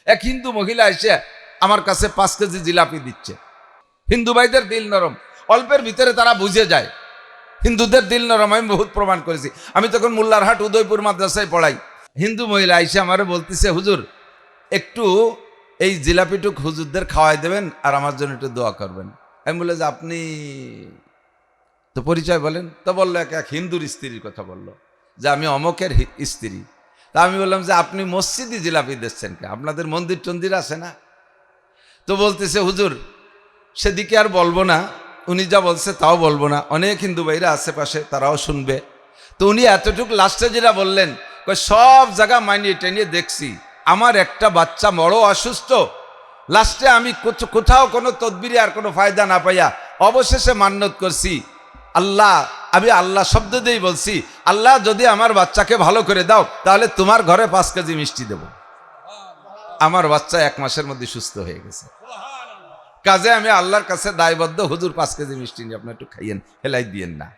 এক হিন্দু মহিলা এসে আমার কাছে 5 কেজি জিলাপি দিচ্ছে। হিন্দু ভাইদের দিল নরম, অল্পের ভিতরে তারা বুঝে যায়। হিন্দুদের দিল নরম আমি বহুত প্রমাণ করেছি। আমি তখন মোল্লারহাট উদয়পুর মাদ্রাসায় পড়াই। হিন্দু মহিলা এসে আমারে বলতেছে, হুজুর একটু এই জিলাপিটুক হুজুরদের খাওয়াই দেবেন আর আমার জন্য একটু দোয়া করবেন। আমি বললাম যে আপনি তো পরিচয় বলেন। তো বললো এক হিন্দুর স্ত্রীর কথা বললো যে আমি অমকের স্ত্রী। তা আমি বললাম যে আপনি মসজিদে জিলাপি দিচ্ছেন কে, আপনাদের মন্দির টন্দির আছে না? তো বলতেছে হুজুর সেদিকে আর বলবো না, উনি যা বলছে তাও বলবো না, অনেক হিন্দু ভাইরা আশেপাশে তারাও শুনবে। তো উনি এতটুকু লাস্টে যেটা বললেন, সব জায়গা মাইনিয়ে টেনিয়ে দেখছি, আমার একটা বাচ্চা বড় অসুস্থ, লাস্টে আমি কোথাও কোনো তদবিরে আর কোনো ফায়দা না পাইয়া অবশেষে মান্যত করছি, আল্লাহ, আমি আল্লাহ শব্দ দিয়েই বলছি, আল্লাহ যদি আমার বাচ্চাকে ভালো করে দাও তাহলে তোমার ঘরে 5 কেজি মিষ্টি দেব। আমার বাচ্চা 1 মাসের মধ্যে সুস্থ হয়ে গেছে। কাজে আমি আল্লাহর কাছে দায়বদ্ধ, হুজুর 5 কেজি মিষ্টি নিয়ে আপনি একটু খাইয়েন, ফেলাই দিয়েন না।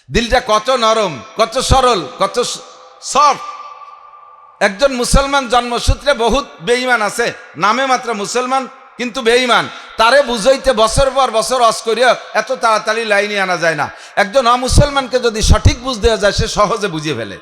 দিলটা কত নরম, কত সরল, কত সফট। একজন মুসলমান জন্মসূত্রে বহুত বেঈমান আছে, নামে মাত্র মুসলমান কিন্তু বেঈমান, তারে বুঝাইতে বছর পর বছর অস করিয়া এত তাড়াতাড়ি লাইনে আনা যায় না। একজন অমুসলমানকে যদি সঠিক বুঝ দেওয়া যায় সে সহজে বুঝিয়ে ফেলে।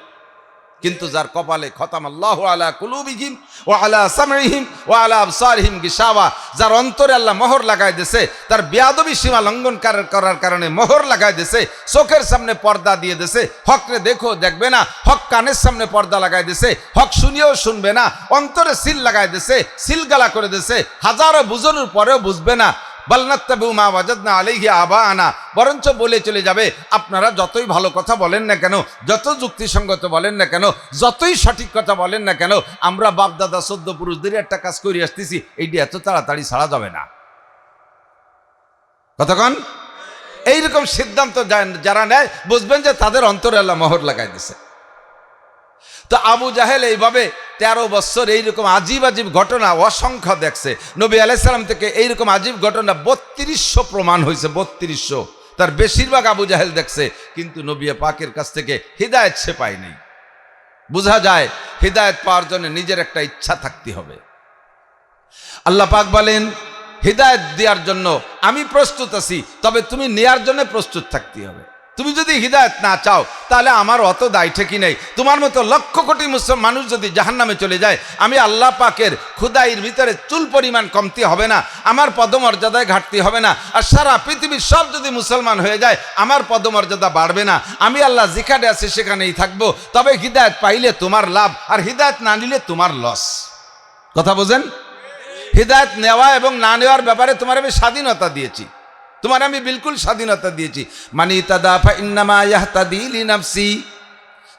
কিন্তু যার কপালে খতামাল্লাহু আলা কুলুবিহিম ওয়া আলা সামঈহিম ওয়া আলা আবসারিহিম গিশাওয়া, যার অন্তরে আল্লাহ মোহর লাগাই দিয়েছে, তার বেয়াদবি সীমা লঙ্ঘন করার কারণে মোহর লাগাই দিয়েছে, চোখের সামনে পর্দা দিয়ে দিয়েছে, হকরে দেখো দেখবে না, হক কানের সামনে পর্দা লাগাই দিয়েছে, হক শুনিয়েও শুনবে না, অন্তরে সিল লাগাই দিয়েছে, সিলগালা করে দিয়েছে, হাজারো বুঝানোর পরেও বুঝবে না। বালনাত্তাবিউ মা ওয়াজাদনা আলাইহি আবাআনা, বরঞ্চ বলে চলে যাবে আপনারা যতই ভালো কথা বলেন না কেন, যত যুক্তিসঙ্গত বলেন না কেন, যতই সঠিক কথা বলেন না কেন, আমরা বাপ দাদা 14 পুরুষদের একটা কাজ করে আসতেছি, এইটি এত তাড়াতাড়ি ছাড়া যাবে না। কতক্ষণ এইরকম সিদ্ধান্ত যারা নেয় বুঝবেন যে তাদের অন্তরে আল্লাহ মোহর লাগাই দিছে। তো আবু জাহেল এইভাবে 13 বছর এইরকম আজীব আজীব ঘটনা অসংখ্য দেখছে। নবী আলাইহিস সালাম থেকে এইরকম আজীব ঘটনা 3200 প্রমাণ হয়েছে, 3200। তার বেশিরভাগ আবু জাহেল দেখছে, কিন্তু নবী পাকের কাছ থেকে হিদায়াত সে পায়নি। বোঝা যায় হিদায়াত পাওয়ার জন্য নিজের একটা ইচ্ছা থাকতে হবে। আল্লাহ পাক বলেন হিদায়াত দেওয়ার জন্য আমি প্রস্তুত আছি, তবে তুমি নেয়ার জন্য প্রস্তুত থাকতে হবে। তুমি যদি হিদায়াত না চাও তাহলে আমার অত দায় ঠেকি নেই। তোমার মতো লক্ষ কোটি মুসলমান মানুষ যদি জাহান্নামে চলে যায়, আমি আল্লাহ পাকের খুদাইয়ের ভিতরে চুল পরিমাণ কমতি হবে না, আমার পদমর্যাদায় ঘাটতি হবে না। আর সারা পৃথিবীর সব যদি মুসলমান হয়ে যায় আমার পদমর্যাদা বাড়বে না। আমি আল্লাহ যেখানে আছি সেখানেই থাকবো। তবে হিদায়াত পাইলে তোমার লাভ, আর হিদায়াত না নিলে তোমার লস। কথা বোঝেন? হিদায়াত নেওয়া এবং না নেওয়ার ব্যাপারে তোমার আমি স্বাধীনতা দিয়েছি, তোমার আমি বিলকুল স্বাধীনতা দিয়েছি। মানি তাদাফা ইন্নামা ইয়াহতাদি লিনাফসি,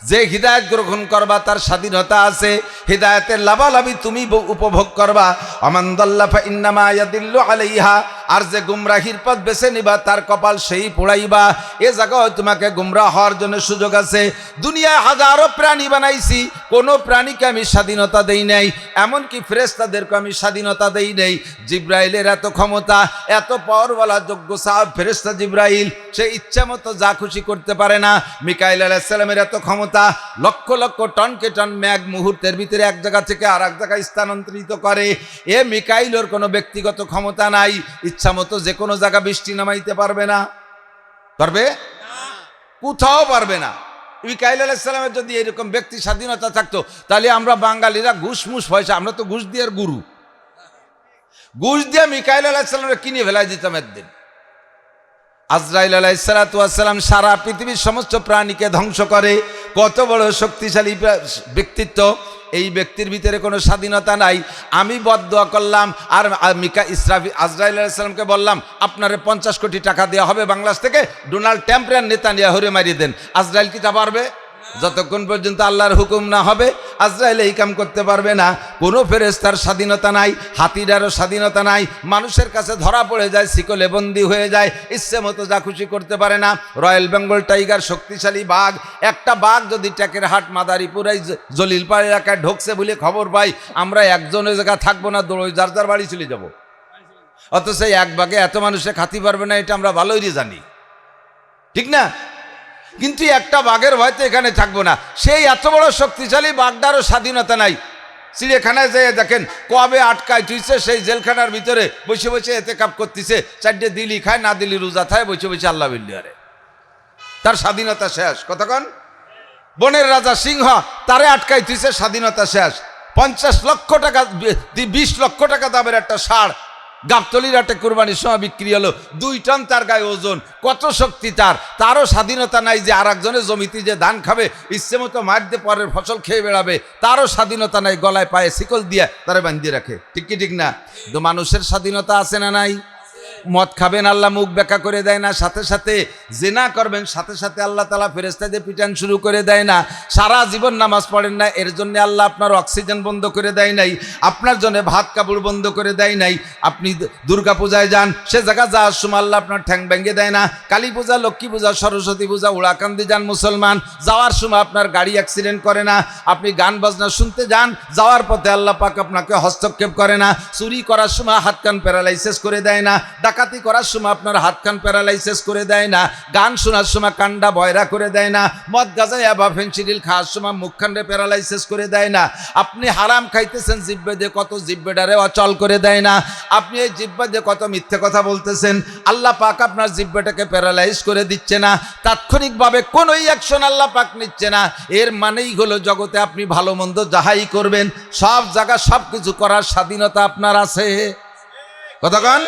যে হিদায়াত গ্রহণ করবা তার স্বাধীনতা আছে, হিদায়াতের লাভালাভি তুমি উপভোগ করবা। আমান দাল্লাফা ইন্নামা ইয়াদিল্লু আলাইহা, আর যে গুমরাহির পথ বেছে নিবা তার কপাল সেই পোড়াইবা। এ জায়গায় তোমাকে গুমরাহ হওয়ার জন্য সুযোগ আছে। দুনিয়ায় হাজারো প্রাণী বানাইছি, কোনো প্রাণীকে আমি স্বাধীনতা দেই নাই, এমনকি ফেরেশতাদেরকে আমি স্বাধীনতা দেই নাই। জিব্রাইলের এত ক্ষমতা, এত পাওয়ারওয়ালা যোগ্য সাহাব ফেরেশতা জিব্রাইল, সে ইচ্ছা মতো যা খুশি করতে পারে না। মিকাইল আলাইহিস সালামের এত ক্ষমতা, লক্ষ লক্ষ টনকে টন মেঘ মুহূর্তের ভিতরে এক জায়গা থেকে আর এক জায়গায় স্থানান্তরিত করে। এ মিকাইলের কোনো ব্যক্তিগত ক্ষমতা নাই, ইচ্ছা মতো যে কোনো জায়গা বৃষ্টি নামাইতে পারবে না। পারবে? কোথাও পারবে না। মিকাইল আলাইহিস সালামের যদি এরকম ব্যক্তি স্বাধীনতা থাকতো তাহলে আমরা বাঙালিরা ঘুষ মুস পয়সা, আমরা তো ঘুষ দিয়ে গুরু, ঘুষ দিয়ে মিকাইল আলাইহিস সালামের কিনে ফেলাই দিতাম একদিন। আজরাইল আলাইহিস সালাতু ওয়াস সালাম সারা পৃথিবীর সমস্ত প্রাণীকে ধ্বংস করে। কত বড় শক্তিশালী ব্যক্তিত্ব, এই ব্যক্তির ভিতরে কোনো স্বাধীনতা নাই। আমি বদদুয়া করলাম আর আজরাইল আলাইহিস সালামকে বললাম আপনারে 50 কোটি টাকা দেওয়া হবে বাংলাদেশ থেকে, ডোনাল্ড ট্রাম্পের নেতানিয়াহুরে মারিয়ে দেন। আজরাইল কি তা পারবে? যতক্ষণ পর্যন্ত আল্লাহর হুকুম না হবে আজরাইল এই কাম করতে পারবে না। কোনো ফেরেশতার স্বাধীনতা নাই, হাতিটারও স্বাধীনতা নাই, মানুষের কাছে ধরা পড়ে যায়, শিকলে বন্দী হয়ে যায়, ইচ্ছে মতো যা খুশি করতে পারে না। রয়্যাল বেঙ্গল টাইগার শক্তিশালী বাঘ, একটা বাঘ যদি টেকের হাট মাদারীপুরাই জলিলপাড় এলাকায় ঢুকছে বলে খবর পাই, আমরা একজনের জায়গা থাকবো না, দৌড়ই যার যার বাড়ি চলে যাব। অথচ এক বাঘে এত মানুষে খাতি পারবে না, এটা আমরা ভালোই জানি, ঠিক না? কিন্তু একটা বাঘের ভয়তে এখানে থাকবো না। সেই এত বড় শক্তিশালী বাঘটারও স্বাধীনতা নাই। চিড়িয়াখানায় যেয়ে দেখেন কবে আটকায় তুইছে সেই জেলখানার ভিতরে বসে বসে এতেকাপ করতেছে, চারটে দিলি খায় না দিলি রোজা থায়, বসে বসে আল্লাহ বিল্লারে। তার স্বাধীনতা শেষ। কতক্ষণ? বনের রাজা সিংহ তারে আটকাই তুইছে, স্বাধীনতা শেষ। 50 লক্ষ টাকা 20 লক্ষ টাকা দামের একটা ষাঁড় গাবতলির হাটে কুরবানির সময় বিক্রি হলো, 2 টন তার গায়ে ওজন, কত শক্তি তার, তারও স্বাধীনতা নাই যে আর একজনের জমিতে যে ধান খাবে ইচ্ছে মতো মার দিয়ে পরের ফসল খেয়ে বেড়াবে, তারও স্বাধীনতা নাই, গলায় পায়ে শিকল দিয়ে তারা বান্ধিয়ে রাখে। ঠিক কি ঠিক না? তো মানুষের স্বাধীনতা আছে না নাই? মদ খাবেন আল্লাহ মুখ ব্যাখ্যা করে দেয় না, সাথে সাথে জিনা করবেন সাথে সাথে আল্লাহ তাআলা ফেরেশতা দিয়ে পিটান শুরু করে দেয় না, সারা জীবন নামাজ পড়েন না এর জন্য আল্লাহ আপনার অক্সিজেন বন্ধ করে দেয় নাই, আপনার জন্য ভাত কাপড় বন্ধ করে দেয় নাই। আপনি দুর্গা পূজায় যান, সে জায়গা যাওয়ার সময় আল্লাহ আপনার ঠ্যাং ভেঙে দেয় না। কালী পূজা, লক্ষ্মী পূজা, সরস্বতী পূজা, উড়াকান্দি যান মুসলমান, যাওয়ার সময় আপনার গাড়ি অ্যাক্সিডেন্ট করে না। আপনি গান বাজনা শুনতে যান, যাওয়ার পথে আল্লাহ পাক আপনাকে হস্তক্ষেপ করে না। চুরি করার সময় হাত কান প্যারালাইসিস করে দেয় না। ডাকাতি করার সময় আপনার হাত কান প্যারালাইসিস করে দেয় না। গান শোনার সময় কান্ডা বয়রা করে দেয় না। মদ গাঁজা ইয়াবা ফেনসিডিল খাওয়ার সময় মুখখান্ডে প্যারালাইসিস করে দেয় না। আপনি হারাম খাইতেছেন, জিহ্বা দিয়ে কত জিহ্বাটারে অচল করে দেয় না। আপনি এই জিহ্বা দিয়ে কত মিথ্যে কথা বলতেছেন, আল্লাহ পাক আপনার জিহ্বাটাকে প্যারালাইজ করে দিচ্ছে না। তাৎক্ষণিকভাবে কোনোই অ্যাকশন আল্লাহ পাক নিচ্ছে না। এর মানেই হলো জগতে আপনি ভালো মন্দ যাহাই করবেন সব জায়গা সব কিছু করার স্বাধীনতা আপনার আছে। কতক্ষণ?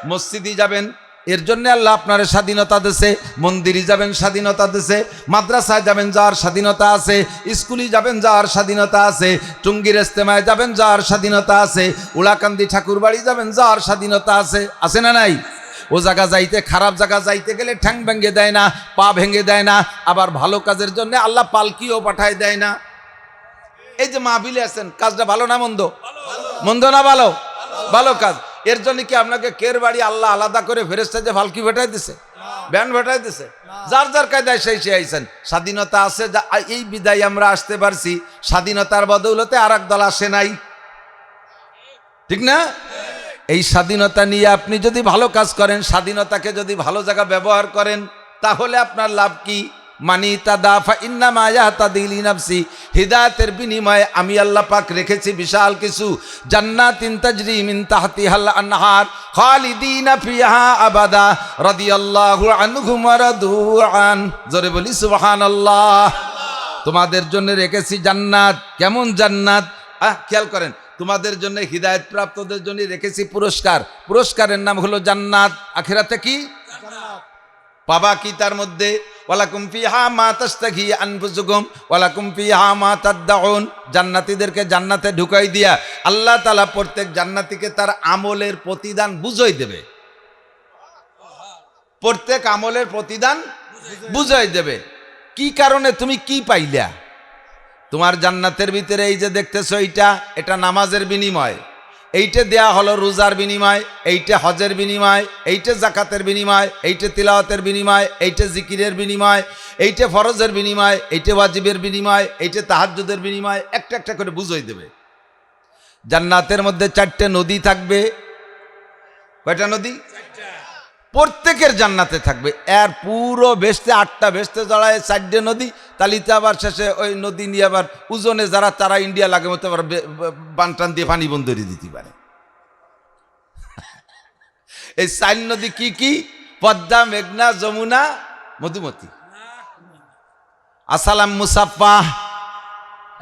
মসজিদে যাবেন এর জন্য আল্লাহ আপনার স্বাধীনতা দিয়েছে, মন্দিরে যাবেন স্বাধীনতা দিয়েছে, মাদ্রাসায় যাবেন যাওয়ার স্বাধীনতা আছে, স্কুলে যাবেন যাওয়ার স্বাধীনতা আছে, টুঙ্গির ইস্তেমায় যাবেন যাওয়ার স্বাধীনতা আছে, উলাকান্দি ঠাকুরবাড়ি যাবেন যাওয়ার স্বাধীনতা আছে। আছে না নাই? ও জায়গা যাইতে, খারাপ জায়গা যাইতে গেলে ঠ্যাং ভেঙে দেয় না, পা ভেঙে দেয় না। আবার ভালো কাজের জন্য আল্লাহ পালকিও পাঠায় দেয় না। এই যে মাহফিলে আছেন, কাজটা ভালো না মন্দ? মন্দ না ভালো? ভালো কাজ। এর জন্য কি আপনাকে কের বাড়ি আল্লাহ আলাদা করে ফেরেশতা যে ফালকি ভেটাই দিছে, ব্যান ভেটাই দিছে? যার যার কায়দায় সেই সে আইছেন। স্বাধীনতা আছে, এই বিদায় আমরা আসতে পারছি, স্বাধীনতার বদৌলতে আর এক দল আসে নাই। ঠিক না? এই স্বাধীনতা নিয়ে আপনি যদি ভালো কাজ করেন, স্বাধীনতাকে যদি ভালো জায়গা ব্যবহার করেন, তাহলে আপনার লাভ কি? মানি তাদাফা ইন্নামা ইয়াতাদি লিনাফসি, হিদায়াতের বিনিময়ে আমি আল্লাহ পাক রেখেছি বিশাল কিছু, জান্নাতিন তাজরি মিন তাহতিহাল আনহার খালিদিনা ফিহা আবাদা রাদিয়াল্লাহু আনহুম ওয়া রাদু আন। জোরে বলি সুবহানাল্লাহ। তোমাদের জন্য রেখেছি জান্নাত। কেমন জান্নাত? খেয়াল করেন, তোমাদের জন্য হিদায়াত প্রাপ্তদের জন্য রেখেছি পুরস্কার। পুরস্কারের নাম হলো জান্নাত। আখিরাতে কি পাবা? কি তার মধ্যে? ওয়ালাকুম ফিহা মা তাশতাহি আনফুসুকুম ওয়ালাকুম ফিহা মা তাদউন। জান্নাতীদেরকে জান্নাতে ঢুকাই দিয়া আল্লাহ তাআলা প্রত্যেক জান্নাতীকে তার আমলের প্রতিদান বুঝাই দেবে। প্রত্যেক আমলের প্রতিদান বুঝাই দেবে। কি কারণে? তুমি কি পাইলা? তোমার জান্নাতের ভিতরে এই যে দেখতেছো, এটা নামাজের বিনিময়, এইটা দেয়া হলো রোজার বিনিময়, এইটা হজের বিনিময়, এইটা জাকাতের বিনিময়, এইটা তিলাওয়াতের বিনিময়, এইটা জিকিরের বিনিময়, এইটা ফরজের বিনিময়, এইটা ওয়াজিবের বিনিময়, এইটা তাহাজ্জুদের বিনিময়। একটা একটা করে বুঝাই দেবে। জান্নাতের মধ্যে 4টে নদী থাকবে। কয়টা নদী? প্রত্যেকের জান্নাতে থাকবে। এর পুরো বেস্তে 8টা বেস্তে জড়ায় 4টে নদী, তালিতে আবার শেষে ওই নদী নিয়ে আবার উজনে যারা তারা ইন্ডিয়া লাগে মতো আবার বানটান দিয়ে পানি বন্ধরি দিতে পারে। এই 4 নদী কি কি? পদ্মা, মেঘনা, যমুনা, মধুমতি। আসালাম মুসাফা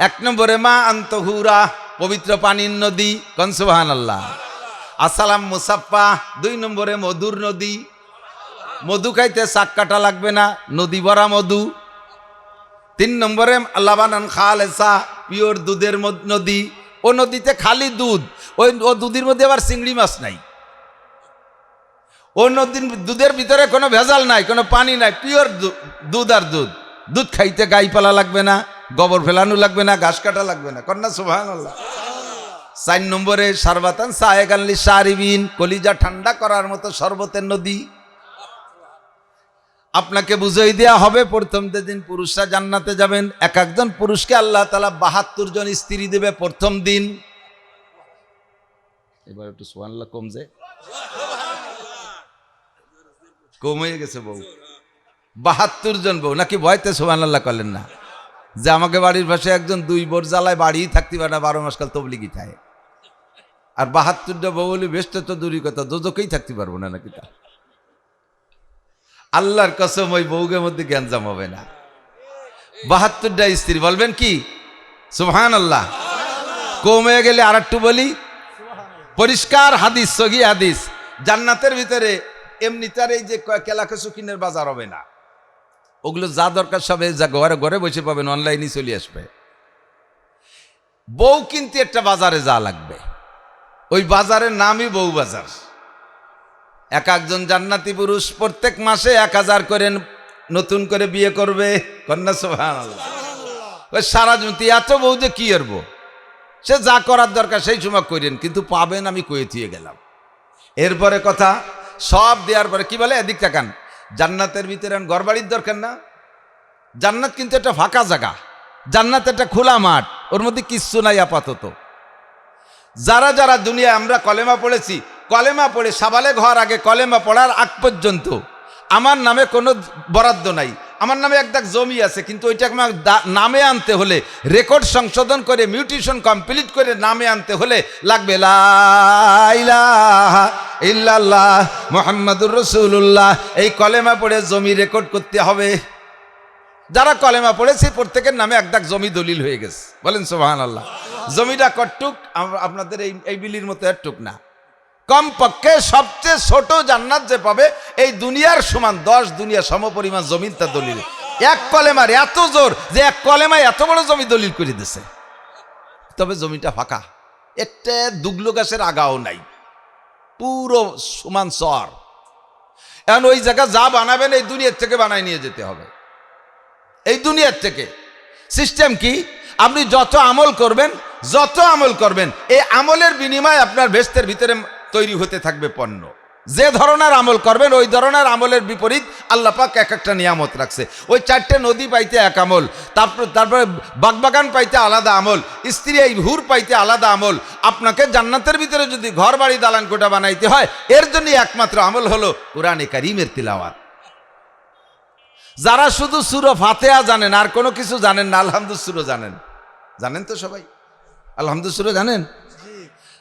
1 নম্বরে, মা আন্তহুরা পবিত্র পানির নদী, কোন সুবহানাল্লাহ। আসালাম মুসাফা 2 নম্বরে, মধুর নদী। মধু খাইতে শাক কাটা লাগবে না, নদী ভরা মধু। 3 নম্বরে লাবানান খালেসা, পিওর দুধের নদী। ও নদীতে খালি দুধ, ও দুধের মধ্যে আবার চিংড়ি মাছ নাই। ও নদীর দুধের ভিতরে কোনো ভেজাল নাই, কোনো পানি নাই, পিওর দুধ। আর দুধ দুধ খাইতে গাই পালা লাগবে না, গোবর ফেলানো লাগবে না, ঘাস কাটা লাগবে না। কন্যা সুবহানাল্লাহ। 4 নম্বরে সারবাতান সায়েগান লিশারিবিন, কলিজা ঠান্ডা করার মতো শরবতের নদী। আপনাকে বুঝাই দেয়া হবে, প্রথম দিন পুরুষরা জান্নাতে যাবেন, এক একজন পুরুষকে আল্লাহ তাআলা 72 জন স্ত্রী দেবে প্রথম দিন। এবার একটু সুবহানাল্লাহ কম যে, কম হয়ে গেছে বউ। 72 জন বউ নাকি? ভয়তে সুবহানাল্লাহ করলেন না? যে আমাকে বাড়ির পাশে একজন 2 বোর জ্বালায় বাড়িই থাকতে পারে না, 12 মাস কাল তবলিগি খায়, আর 72টা বউ বলি বেশটা তো দূরই কথা, দোজকেই থাকতে পারবো না নাকি তা। আল্লাহর কসম ওই বউকের মধ্যে গ্যাঞ্জাম হবে না। 72টা স্ত্রী, বলবেন কি সুবহানাল্লাহ। কমে গেলে আর একটু বলি, পরিষ্কার হাদিস, সহি হাদিস, জান্নাতের ভিতরে এমনি তার এই যে কেলাকেসুকিনের বাজার হবে না, ওগুলো যা দরকার সব যা ঘরে ঘরে বসে পাবেন, অনলাইনে চলে আসবে। বউ কিন্তু একটা বাজারে যা লাগবে, ওই বাজারের নামই বউ বাজার। এক একজন জান্নাতি পুরুষ প্রত্যেক মাসে 1000 করে নতুন করে বিয়ে করবে, কন্যা সুবহানাল্লাহ। ওই সারা জুতি এত বউ যে কি করবো, সে যা করার দরকার সেই সময় করেন, কিন্তু পাবেন আমি কয়ে দিয়ে গেলাম। এরপরে কথা সব দেওয়ার পরে কি বলে, এদিক তাকান, জান্নাতের ভিতরে ঘর বাড়ির দরকার না। জান্নাত কিন্তু একটা ফাঁকা জায়গা, জান্নাত একটা খোলা মাঠ, ওর মধ্যে কিচ্ছু নাই আপাতত। যারা যারা দুনিয়ায় আমরা কলেমা পড়েছি, কলেমা পড়ে সাবালে ঘর আগে কলেমা পড়ার আগ পর্যন্ত আমার নামে কোনো বরাদ্দ নাই, আমার নামে এক দাগ জমি আছে, কিন্তু ওইটাকে আমার নামে আনতে হলে, রেকর্ড সংশোধন করে মিউটেশন কমপ্লিট করে নামে আনতে হলে লাগবে লা ইলাহা ইল্লাল্লাহ মুহাম্মাদুর রাসূলুল্লাহ। এই কলেমা পড়ে জমি রেকর্ড করতে হবে। যারা কলেমা পড়েছে প্রত্যেকের নামে এক দাগ জমি দলিল হয়ে গেছে, বলেন সুবহানাল্লাহ। জমিটা কটুক, আপনাদের এই বিলির মতো একটুক না, কমপক্ষে সবচেয়ে ছোট জান্নাত যে পাবে এই দুনিয়ার সমান 10 দুনিয়া সমপরিমাণ জমিন তার দলিল। এক কলেমার এত জোর যে এক কলেমায় এত বড় জমি দলিল করে দিছে, তবে জমিটা ফাঁকা, একটা দুগলো গাছের আগাও নাই, পুরো সমান চর। এখন ওই জায়গা যা বানাবেন এই দুনিয়ার থেকে বানায় নিয়ে যেতে হবে। এই দুনিয়ার থেকে সিস্টেম কি, আপনি যত আমল করবেন এই আমলের বিনিময়ে আপনার বেহেশতের ভিতরে তৈরি হতে থাকবে পণ্য। যে ধরনের আমল করবেন ওই ধরনের আমলের বিপরীত আল্লাহ পাক এক একটা নিয়ামত রাখছে। ওই 4টে নদী পাইতে এক আমল, তারপরে বাগবাগান পাইতে আলাদা আমল, স্ত্রী এই হুর পাইতে আলাদা আমল। আপনাকে জান্নাতের ভিতরে যদি ঘর বাড়ি দালান কোঠা বানাইতে হয়, এর জন্য একমাত্র আমল হলো কোরআনে কারীমের তিলাওয়াত। যারা শুধু সূরা ফাতিহা জানেন আর কোনো কিছু জানেন না, আলহামদুলিল্লাহ সূরা জানেন তো সবাই, আলহামদুলিল্লাহ সূরা জানেন,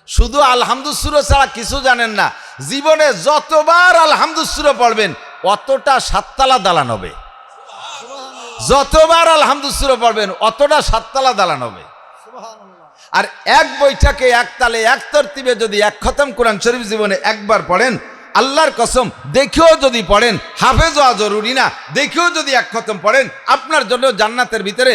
শুধু আলহামদুলিল্লাহ সূরা ছাড়া কিছু জানেন না। জীবনে যতবার আলহামদুলিল্লাহ সূরা পড়বেন অতটা 7 তলা দালান হবে, যতবার আলহামদুলিল্লাহ সূরা পড়বেন অতটা 7 তলা দালান হবে। আর এক বৈঠকে এক তালে এক তরতিবে যদি এক খতম কোরআন শরীফ জীবনে একবার পড়েন, আল্লাহর কসম দেখেও যদি পড়েন, হাফেজ হওয়া জরুরি না, দেখেও যদি এক খতম পড়েন, আপনার জন্য জান্নাতের ভিতরে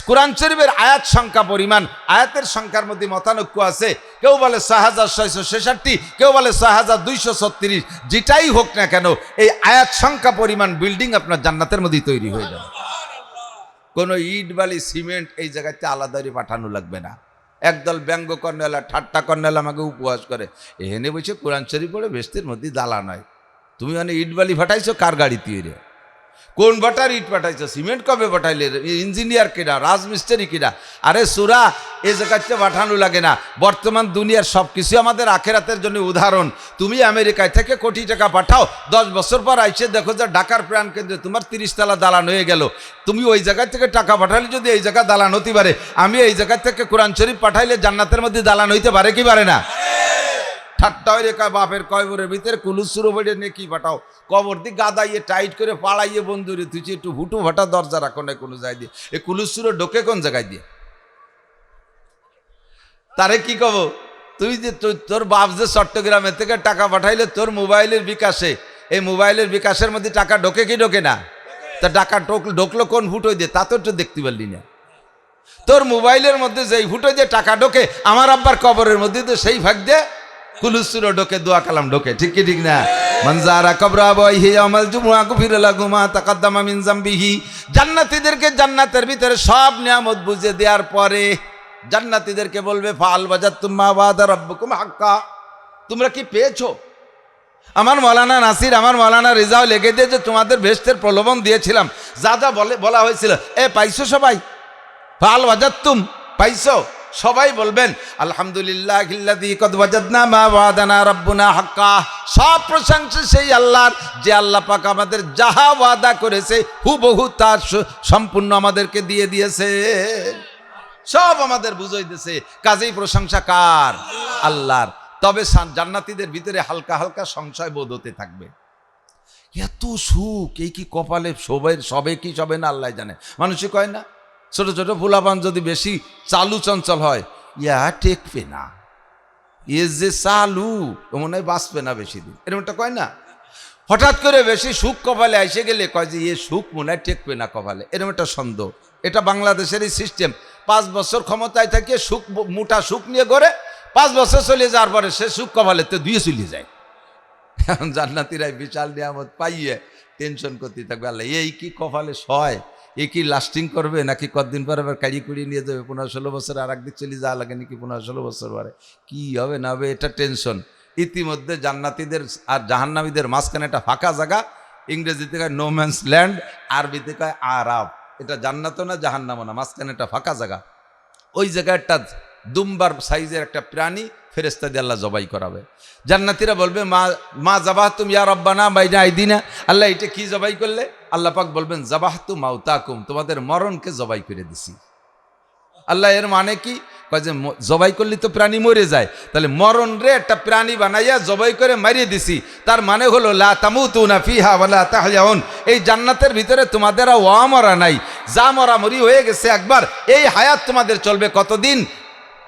কোরআন শরীফের আয়াত সংখ্যা পরিমাণ, আয়াতের সংখ্যার মধ্যে মতানৈক্য আছে। কেউ বলে 6666, কেউ বলে 6236, যেটাই হোক না কেন এই আয়াত সংখ্যা পরিমাণ বিল্ডিং আপনার জান্নাতের মধ্যে তৈরি হয়ে যাবে। কোনো ইট বালি সিমেন্ট এই জায়গাতে আলাদা পাঠানো লাগবে না। একদল ব্যঙ্গ কর্নেলা ঠাট্টা কর্নেলা আমাকে উপহাস করে, এখানে বসে কোরআন শরীফ পড়ে বেহেশতের মধ্যে দালা নয়। তুমি মানে ইট বালি ফাটাইছো কার গাড়ি তৈরি, কোন বাটার ইট পাঠাইছো, সিমেন্ট কবে পাঠাইলে, ইঞ্জিনিয়ার কিনা, রাজমিস্ত্রি কিনা? আরে সুরা এ জায়গাতে পাঠানো লাগে না। বর্তমান দুনিয়ার সব কিছু আমাদের আখেরাতের জন্য উদাহরণ। তুমি আমেরিকায় থেকে কোটি টাকা পাঠাও, 10 বছর পর আইসে দেখো যে ঢাকার প্রাণ কেন্দ্রে তোমার 30 তলা দালান হয়ে গেল। তুমি ওই জায়গা থেকে টাকা পাঠালে যদি এই জায়গা দালান হতে পারে, আমি এই জায়গা থেকে কোরআন শরীফ পাঠাইলে জান্নাতের মধ্যে দালান হইতে পারে কি পারে না? ঠাট্টা হয়ে রেখা বাপের কবরের ভিতরে কুলুসুরো বেড়ে নিয়ে কি পাঠাও, কবর দিয়ে গাদাইয়ে টাইট করে পাড়াইয়ে বন্ধুরে তুই একটু হুটু ভাটা দরজা রাখো না কোনো জায়গায় দিয়ে, এই কুলুসুরো ঢোকে কোন জায়গায় দিয়ে? তারে কি কব, তুই যে তোর বাপ যে চট্টগ্রামের থেকে টাকা পাঠাইলে তোর মোবাইলের বিকাশে, এই মোবাইলের বিকাশের মধ্যে টাকা ঢোকে কি ঢোকে না? তা টাকা ঢোকলো কোন ফুটো দিয়ে তা তো একটু দেখতে পারলি না। তোর মোবাইলের মধ্যে যেই ফুটো দিয়ে টাকা ঢোকে, আমার আব্বার কবরের মধ্যে তো সেই ভাগ দিয়ে কুলুসুরো ঢোকে, দোয়া কালাম ঢোকে, ঠিক কি ঠিক না? মানজারা কবরা বাইহি আমাল জুমআ কুফিরা লাহু মা তাকাদ্দামা মিন যামবিহি। জান্নাতীদেরকে জান্নাতের ভিতরে সব নিয়ামত বুঝে দেওয়ার পরে জান্নাতীদেরকে বলবে ফাল ওয়াজাতুম মা ওয়াদা রাব্বুকুম হাক্কা, তোমরা কি পেয়েছো? আমার মৌলানা নাসির, আমার মৌলানা রিজাও লেগে দিয়ে যে তোমাদের বেহেশতের প্রলোভন দিয়েছিলাম, যা যা বলা হয়েছিল, পাইছো সবাই? ফাল ওয়াজাতুম, পাইছো? সবাই বলবেন আলহামদুলিল্লাহিল্লাযী কদ ওয়াজাদনা মা ওয়াদানা রাব্বুনা হাক্কা। সব প্রশংসা সেই আল্লাহর, যে আল্লাহ পাক আমাদের যাহা ওয়াদা করেছে হুবহু তার সম্পূর্ণ আমাদেরকে দিয়ে দিয়েছে, সব আমাদের বুঝাই দিয়েছে। কাজেই প্রশংসা কার? আল্লাহর। তবে জান্নাতীদের ভিতরে হালকা হালকা সংশয় বোধ হতে থাকবে, এত সুখ এই কি কপালে সবে কি সবে না আল্লাহ জানে। মানুষে কয় না, ছোট ছোট ফুলাপান যদি বেশি চালু চঞ্চল হয়, ইয়া টেকবে না, এ যে চালু মনে হয় বাঁচবে না বেশি দিন, এরকমটা কয় না। হঠাৎ করে বেশি সুখ কপালে এসে গেলে কয় যে এ সুখ মনে হয় টেকবে না কপালে, এরকম একটা সন্দেহ। এটা বাংলাদেশেরই সিস্টেম। 5 বছর ক্ষমতায় থাকিয়ে সুখ, মোটা সুখ নিয়ে গড়ে 5 বছর চলে যাওয়ার পরে সে সুখ কপালে তো দিয়ে চলে যায়। এখন জান্নাতীরাই বিশাল নিয়ামত পাইয়ে টেনশন করতে থাকবে, আল্লাহ এই কি কপালে সয়, এ কি লাস্টিং করবে নাকি কতদিন পরে আবার কাড়ি কুড়িয়ে নিয়ে যাবে, 15-16 বছর আর একদিক চলে যাওয়া লাগে নাকি 15-16 বছর পরে কি হবে না হবে, এটা টেনশন। ইতিমধ্যে জান্নাতীদের আর জাহান্নামীদের মাঝখানে একটা ফাঁকা জায়গা, ইংরেজিতে কয় নো ম্যানস ল্যান্ড, আরবিতে কয় আরাব। এটা জান্নাতও না জাহান্নামও না, মাঝখানে একটা ফাঁকা জায়গা। ওই জায়গায় একটা দুম্বার সাইজের একটা প্রাণী ফেরেশতা দিয়ে আল্লাহ জবাই করাবে। জান্নাতীরা বলবে মা জাবাহতুম ইয়া রব্বানা বাইনা আইদিনা, আল্লাহ এটা কি জবাই করলে? আল্লাহ পাক বলবেন জাবাহতু মাউতাকুম, তোমাদের মরণকে জবাই করে দিছি। আল্লাহ এর মানে কি? কয় যে জবাই করলে তো প্রাণী মরে যায়, তাহলে মরণ রে একটা প্রাণী বানাইয়া জবাই করে মারিয়ে দিছি। তার মানে হলো লা তামুতুনা ফিহা ওয়ালা তাহয়াউন, এই জান্নাতের ভিতরে তোমাদের ওয়ামরা নাই, যা মরামরি হয়ে গেছে একবার, এই হায়াত তোমাদের চলবে কতদিন?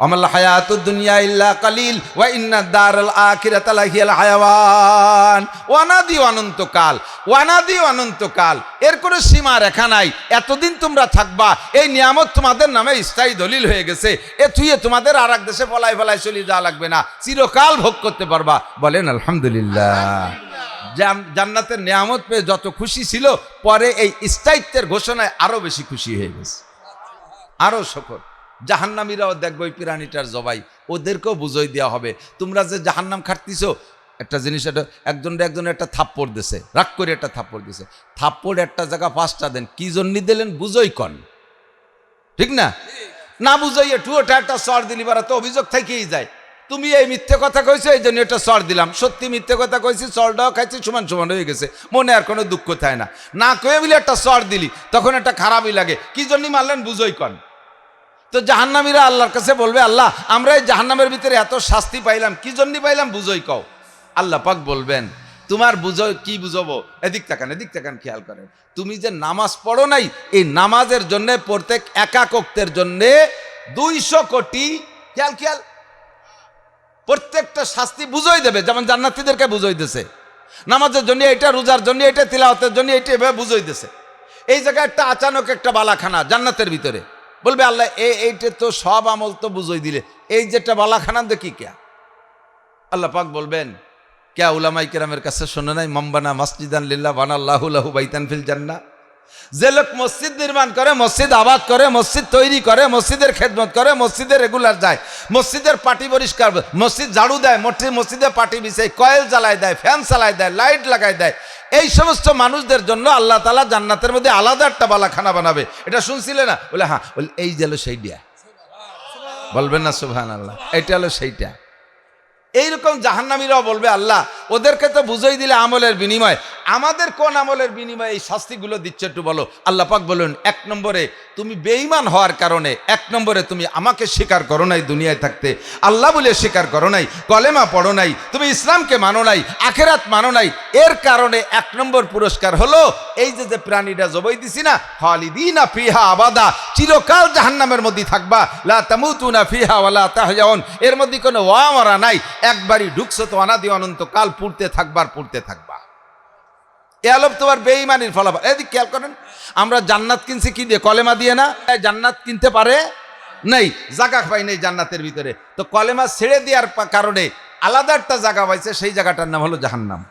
আমাল হায়াতুদ দুনিয়া ইল্লা কালিল ওয়া ইন্না দারাল আখিরাতা লাহিয়াল হায়াওয়ান। ওয়ানাদি অনন্তকাল, ওয়ানাদি অনন্তকাল, এর কোনো সীমা রেখা নাই। এতদিন তোমরা থাকবা, এই নিয়ামত তোমাদের নামে স্থায়ী দলিল হয়ে গেছে। এ থুয়ে তোমাদের আর এক দেশে পলাই ফলাই চলে যাওয়া লাগবে না, চিরকাল ভোগ করতে পারবা। বলেন আলহামদুলিল্লাহ। জান্নাতের নিয়ামত পেয়ে যত খুশি ছিল, পরে এই স্থায়িত্বের ঘোষণায় আরো বেশি খুশি হয়ে গেছে, আরো শকর। জাহান্নামীরাও দেখবে ওই প্রাণীটার জবাই, ওদেরকেও বুঝাই দেওয়া হবে। তোমরা যে জাহান্নাম খাটতিছ, একটা জিনিস, এটা একজন একটা থাপ্পড় দিছে, রাগ করে একটা থাপ্পড় দিছে, থাপ্পড় একটা জায়গা 5টা দেন, কি জন্য দিলেন বুঝই কন, ঠিক না? না বুঝাইয়ে টুয়োটা একটা চর দিলি, বারা তো অভিযোগ থেকেই যায়। তুমি এই মিথ্যে কথা কইছো, এই জন্য এটা চর দিলাম। সত্যি মিথ্যে কথা কইছি, চরটাও খাইছি, সমান সমান হয়ে গেছে, মনে আর কোনো দুঃখ থাকে না। না কয়ে বলে একটা চর দিলি, তখন একটা খারাপই লাগে, কি জন্য মারলেন বুঝই কন। তো জাহান্নামীরা আল্লাহর কাছে বলবে, আল্লাহ আমরা এই জাহান্নামের ভিতরে এত শাস্তি পাইলাম, কি জন্য পাইলাম বুঝই কও। আল্লাহ পাক বলবেন, তোমার বুঝো কি বুঝবো, এদিক তাকান খেয়াল করেন। তুমি যে নামাজ পড়ো নাই, এই নামাজের জন্য প্রত্যেক একাক ওয়াক্তের জন্য 200 কোটি, খেয়াল প্রত্যেকটা শাস্তি বুঝই দেবে, যেমন জান্নাতীদেরকে বুঝই দিয়েছে। নামাজের জন্য এটা, রোজার জন্য এটা, তিলাওয়াতের জন্য এটা, এভাবে বুঝই দিয়েছে। এই জায়গায় একটা আচানক একটা বালাখানা জান্নাতের ভিতরে, বলবে আল্লাহ এইটা তো সব আমল তো বুঝই দিলে, এই যেটা বালাখানা দেখি কে? আল্লাহ পাক বলবেন, কে উলামায়ে কেরামের কাছে শোনে নাই, মাম্বানা মসজিদান লিল্লাহ বানাল্লাহু লাহু বাইতান ফিল জান্নাহ। যে লোক মসজিদ নির্মাণ করে, মসজিদ আবাদ করে, মসজিদ তৈরি করে, মসজিদের খেদমত করে, মসজিদে রেগুলার যায়, মসজিদের পাটি পরিষ্কার, মসজিদ ঝাড়ু দেয়, মসজিদে পাটি বিছায়, কয়েল জ্বালায় দেয়, ফ্যান চালায় দেয়, লাইট লাগায় দেয়, এই সমস্ত মানুষদের জন্য আল্লাহ তাআলা জান্নাতের মধ্যে আলাদা একটা বালাখানা বানাবে। এটা শুনছিলে না? বলে হ্যাঁ, বলে এই যে হলো সেইটা, বলবেন না সুবহানাল্লাহ, এইটা হলো সেইটা। এইরকম জাহান্নামীরাও বলবে, আল্লাহ ওদেরকে তো বুঝাই দিলে আমলের বিনিময়, আমাদের কোন আমলের বিনিময়ে এই শাস্তিগুলো দিচ্ছে একটু বলো। আল্লাহ পাক বলেন, 1 নম্বরে তুমি বেঈমান হওয়ার কারণে, 1 নম্বরে তুমি আমাকে স্বীকার করো নাই দুনিয়ায় থাকতে, আল্লাহ বলে স্বীকার করো নাই, কলেমা পড়ো নাই, তুমি ইসলামকে মানো নাই, আখেরাত মানো নাই। এর কারণে 1 নম্বর পুরস্কার হলো এই যে প্রাণীটা জবাই দিছি না, খালিদিনা ফিহা আবাদা, চিরকাল জাহান্নামের মধ্যে থাকবা, লা তামুতুনা ফিহা ওয়ালা তাহয়াউন, এর মধ্যে কোনো ওয়ামরা নাই, একবারই ঢুকছো তো অনাদি অনন্তকাল পড়তে থাকবা। এ আলব তোমার বেঈমানির ফলাফল। এদিক খেয়াল করেন, আমরা জান্নাত কিনছি কি দিয়ে? কলেমা দিয়ে না? জান্নাত কিনতে পারে নাই, জায়গা পাই নাই জান্নাতের ভিতরে, তো কলেমা ছেড়ে দেওয়ার কারণে আলাদা একটা জায়গা পাইছে, সেই জায়গাটার নাম হলো জাহান্নাম।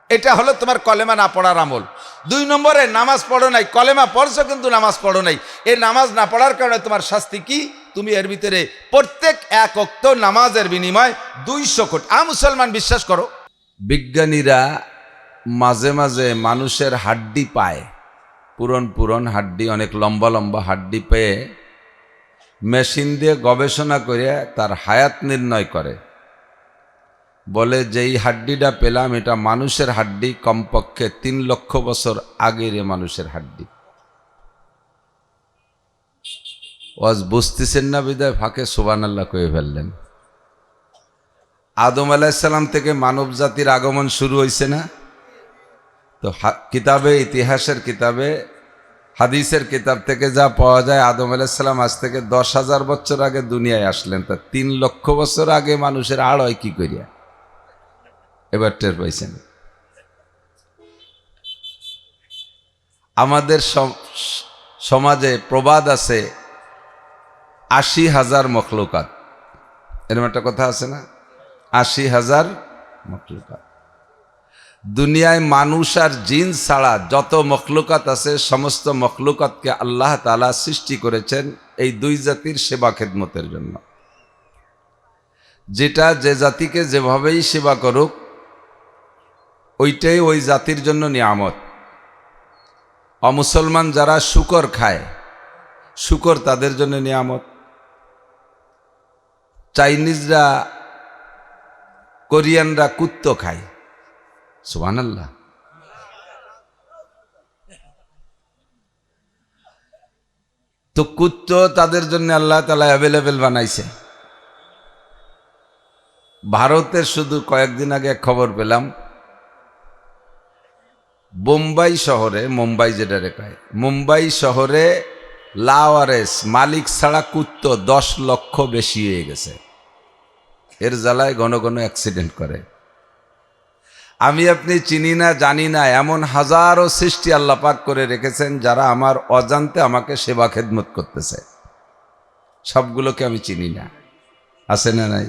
এটা হলো তোমার কলেমা না পড়ার আমল। 2 নম্বরে নামাজ পড়ো নাই, কলেমা পড়ছো কিন্তু নামাজ পড়ো নাই, এই নামাজ না পড়ার কারণে তোমার শাস্তি কি? তুমি এর ভিতরে প্রত্যেক 1 ওয়াক্ত নামাজের বিনিময় 200 কোটি। মুসলমান বিশ্বাস করো, বিজ্ঞানীরা মাঝে মাঝে মানুষের হাড্ডি পায়, পুরন হাড্ডি, অনেক লম্বা লম্বা হাড্ডি পেয়ে মেশিন দিয়ে গবেষণা করে তার হায়াত নির্ণয় করে, বলে যেই হাড্ডিটা পেলাম এটা মানুষের হাড্ডি, কমপক্ষে 3 লক্ষ বছর আগের মানুষের হাড্ডি। ওয়াজ বুঝতেছেন না বিদায় ফাঁকে সুবহানাল্লাহ কয়ে ফেললেন। আদম আলাইহিস সালাম থেকে মানব জাতির আগমন শুরু হয়েছে না? তো কিতাবে, ইতিহাসের কিতাবে, হাদিসের কিতাব থেকে যা পাওয়া যায়, আদম আলাইহিস সালাম আজ থেকে 10,000 বছর আগে দুনিয়ায় আসলেন। তা 3 লক্ষ বছর আগে মানুষের আড় হয় কি করিয়া? এবার টের পাইছেন? আমাদের সমাজে প্রবাদ আছে 80,000 মখলুকাত, এরকম একটা কথা আছে না? 80,000 মখলুকাত। দুনিয়ায় মানুষ আর জিন ছাড়া যত মখলুকাত আছে সমস্ত মখলুকাতকে আল্লাহ তাআলা সৃষ্টি করেছেন এই দুই জাতির সেবা খেদমতের জন্য। যেটা যে জাতিকে যেভাবেই সেবা করুক ওইটাই ওই জাতির জন্য নিয়ামত। অমুসলমান যারা শুকর খায়, শুকর তাদের জন্য নিয়ামত। চাইনিজরা, কোরিয়ানরা কুত্তো খায়, সুবহানাল্লাহ। তো কুত্তো তাদের জন্য আল্লাহ তাআলা অ্যাভেলেবেল বানাইছে। ভারতের শুধু কয়েকদিন আগে খবর পেলাম, বোম্বাই শহরে, মুম্বাই যেটা রেখায়, মুম্বাই শহরে লাওয়ারেস মালিক ছাড়া কুত্তো 10 লক্ষ বেশি হয়ে গেছে। এর জ্বালায় ঘন ঘন অ্যাক্সিডেন্ট করে। আমি আপনি চিনি না, জানি না, এমন হাজারো সৃষ্টি আল্লাহ পাক করে রেখেছেন যারা আমার অজান্তে আমাকে সেবা খেদমত করতেছে। সবগুলোকে আমি চিনি না, আছে না নাই?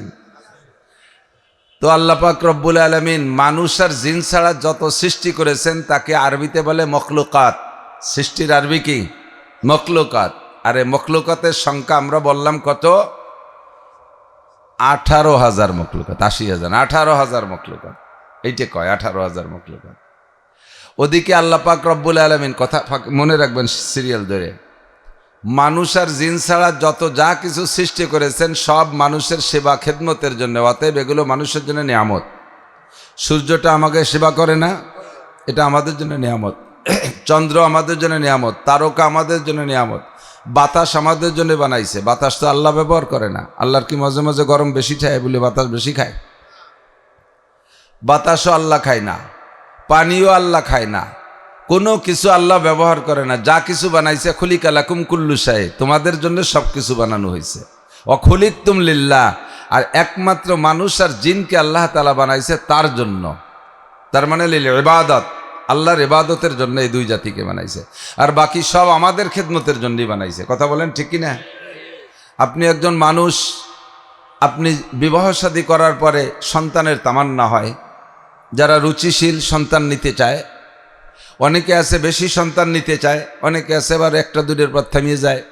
তো আল্লাহ পাক রব্বুল আলামিন মানুষ আর জিন ছাড়া যত সৃষ্টি করেছেন তাকে আরবিতে বলে মখলুকাত। সৃষ্টির আরবি কি? মখলুকাত। আরে মখলুকাতের সংখ্যা আমরা বললাম কত? 18,000 মখলুকাত। 80,000, 18,000 মখলুকাত, এইটা কয় 18,000 মখলুকাত। ওদিকে আল্লাহ পাক রব্বুল আলামিন, কথা মনে রাখবেন সিরিয়াল ধরে, মানুষ আর জিন ছাড়া যত যা কিছু সৃষ্টি করেছেন সব মানুষের সেবা খেদমতের জন্য। অতএব এগুলো মানুষের জন্য নিয়ামত। সূর্যটা আমাকে সেবা করে না, এটা আমাদের জন্য নিয়ামত। চন্দ্র আমাদের জন্য নিয়ামত, তারকা আমাদের জন্য নিয়ামত। বাতাস আমাদের জন্য বানাইছে, বাতাস তো আল্লাহ ব্যবহার করে না। আল্লাহর কি মাঝে মাঝে গরম বেশি খায় বলে বাতাস বেশি খায়? বাতাসও আল্লাহ খায় না, পানিও আল্লাহ খায় না, কোনো কিছু আল্লাহ ব্যবহার করে না। যা কিছু বানাইছে খুলিকা লাকুম কুল্লু শাই, তোমাদের জন্য সব কিছু বানানো হয়েছে। অখুলিকতুম লিল্লাহ, আর একমাত্র মানুষ আর জিনকে আল্লাহ তাআলা বানাইছে তার জন্য। তার মানে লিল ইবাদত, আল্লাহর ইবাদতের জন্য এই দুই জাতিকে বানাইছে। আর বাকি সব আমাদের খেদমতের জন্যই বানাইছে। কথা বলেন ঠিক কি না? আপনি একজন মানুষ, আপনি বিবাহ শাদী করার পরে সন্তানের তামান্না হয়। যারা রুচিশীল সন্তান নিতে চায়, অনেকে আছে বেশি সন্তান নিতে চায়, অনেকে আছে আবার একটা দুটোর পর থামিয়ে যায়।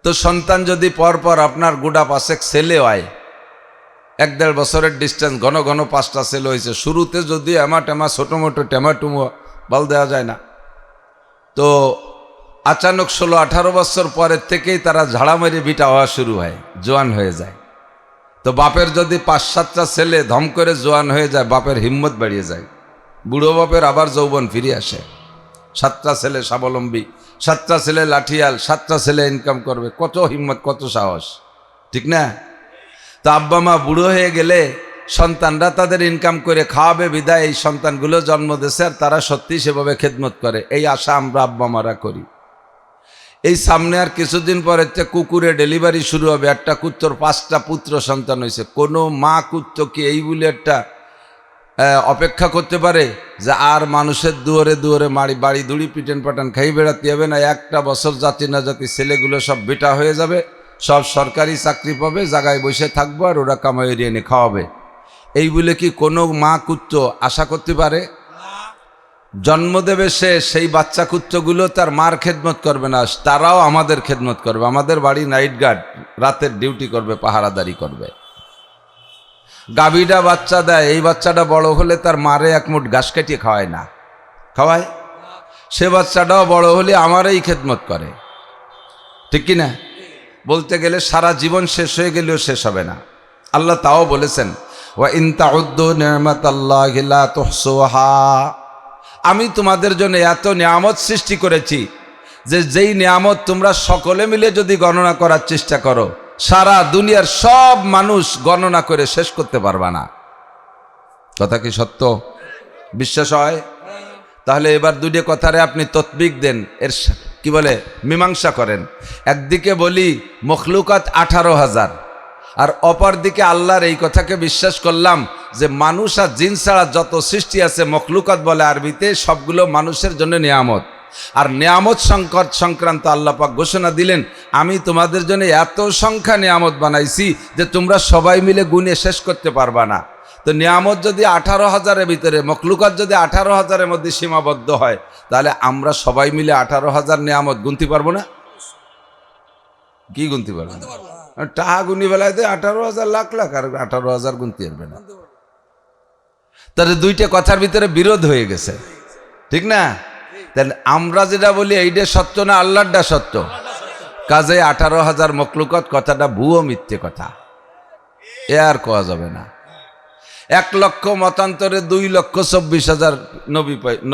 তো সন্তান যদি পরপর আপনার গোটা 5 ছেলে হয়, 1-1.5 বছরের ডিস্টেন্স, ঘন ঘন 5টা ছেলে হয়েছে। শুরুতে যদি টেমা ছোটো মোটো টেমাটুমো বল দেওয়া যায় না, তো আচানক 16-18 বছর পরের থেকেই তারা ঝাড়া মেরে বিটা হওয়া শুরু হয়, জোয়ান হয়ে যায়। তো বাপের যদি 5-7টা ছেলে ধম করে জোয়ান হয়ে যায়, বাপের হিম্মত বাড়িয়ে যায়। বুড়ো বাপের আবার যৌবন ফিরে আসে। 7টা ছেলে স্বাবলম্বী, 7টা ছেলে লাঠিয়াল, 7টা ছেলে ইনকাম করবে, কত হিম্মত, কত সাহস, ঠিক না? তো আব্বা মা বুড়ো হয়ে গেলে সন্তানরা তাদের ইনকাম করে খাওয়াবে বিদায় এই সন্তানগুলো জন্ম দিয়েছে, আর তারা সত্যি সেভাবে খেদমত করে, এই আশা আমরা আব্বা মারা করি। এই সামনে আর কিছুদিন পরে কুকুরে ডেলিভারি শুরু হবে। একটা কুত্তর 5টা পুত্র সন্তান হয়েছে। কোনো মা কুত্ত কি এই বলে একটা অপেক্ষা করতে পারে যে আর মানুষের দুয়ারে দুয়ারে বাড়ি দুড়ি পিটেন পাটান খাই বেড়াতে হবে না? একটা বছর জাতি না জাতি ছেলেগুলো সব বেটা হয়ে যাবে, সব সরকারি চাকরি পাবে, জায়গায় বসে থাকবো আর ওরা কামাই এনে খাওয়াবে, এই বলে কি কোনো মা কুত্ত আশা করতে পারে? জন্ম দেবে সে, সেই বাচ্চা কুত্তগুলো তার মার খেদমত করবে না, তারাও আমাদের খেদমত করবে। আমাদের বাড়ি নাইট গার্ড, রাতের ডিউটি করবে, পাহারাদারি করবে। গাভীটা বাচ্চা দেয়, এই বাচ্চাটা বড় হলে তার মারে 1 মুঠ ঘাস কাটিয়ে খাওয়ায় না? খাওয়ায়। সে বাচ্চাটাও বড় হলে আমারই খেদমত করে, ঠিক কি না? বলতে গেলে সারা জীবন শেষ হয়ে গেলেও শেষ হবে না। আল্লাহ তাও বলেছেন, ওয়া ইন তাউদ্দু নি'মাতাল্লাহি লা তুহসুহা, আমি তোমাদের জন্য এত নিয়ামত সৃষ্টি করেছি যে যেই নিয়ামত তোমরা সকলে মিলে যদি গণনা করার চেষ্টা করো, সারা দুনিয়ার সব মানুষ গণনা করে শেষ করতে পারবা না। কথা কি সত্য? বিশ্বাস হয়? তাহলে এবার দুটো কথারে আপনি ততবিক দেন, এর কি বলে মীমাংসা করেন। একদিকে বলি মখলুকাত 18,000, আর অপর দিকে আল্লাহর এই কথাকে বিশ্বাস করলাম যে মানুষ আর জিন ছাড়া যত সৃষ্টি আছে মখলুকাত বলে আরবিতে, সবগুলো মানুষের জন্য নিয়ামত। আর নিয়ামত সংক্রান্ত আল্লাহ পাক ঘোষণা দিলেন, আমি তোমাদের জন্য এত সংখ্যা নিয়ামত বানাইছি যে তোমরা সবাই মিলে গুণে শেষ করতে পারবা না। তো নিয়ামত যদি 18,000-এর ভিতরে, মখলুকাত যদি 18,000-এর মধ্যে সীমাবদ্ধ হয়, তাহলে আমরা সবাই মিলে 18,000 নিয়ামত গুনতে পারবো না? কি গুনতে পারবো না? টাহা গুনি বেলায় 18,000 লাখ লাখ, আর 18,000 গুনতে পারবে না। তাহলে দুইটা কথার ভিতরে বিরোধ হয়ে গেছে, ঠিক না? তাহলে আমরা যেটা বলি এইটা সত্য না আল্লাহরটা সত্য? কাজে 18,000 মখলুকাত কথাটা ভুয়ো মিথ্যে কথা, এ আর কোয়া যাবে না। 1 লক্ষ মতান্তরে 2,24,000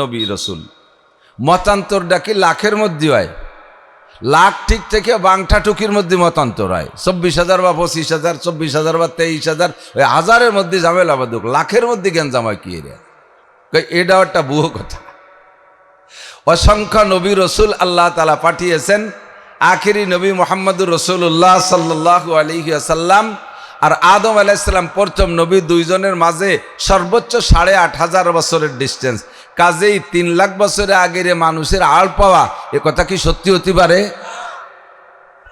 নবী রসুল। মতান্তরটা কি লাখের মধ্যে হয়? লাখ ঠিক থেকে বাংটা টুকির মধ্যে মতান্তর হয়। 24,000 বা 25,000, 24,000 বা 23,000, ওই হাজারের মধ্যে ঝামেলা বাদুক, লাখের মধ্যে জ্ঞান জামাই কি রে? এটাও একটা ভুয়ো কথা। অসংখ্য নবী রসুল আল্লাহ তাআলা পাঠিয়েছেন। আখিরি নবী মুহাম্মদুর রাসূলুল্লাহ সাল্লাল্লাহু আলাইহি ওয়াসাল্লাম আর আদম আলাইহিস সালাম প্রথম নবী, দুইজনের মাঝে সর্বোচ্চ 8,500 বছরের ডিস্টেন্স। কাজেই 3 লাখ বছরের আগের মানুষের আড় পাওয়া, এ কথা কি সত্যি হতে পারে?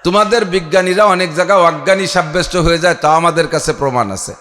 তোমাদের বিজ্ঞানীরা অনেক জায়গায় অজ্ঞানী সাব্যস্ত হয়ে যায়, তা আমাদের কাছে প্রমাণ আছে।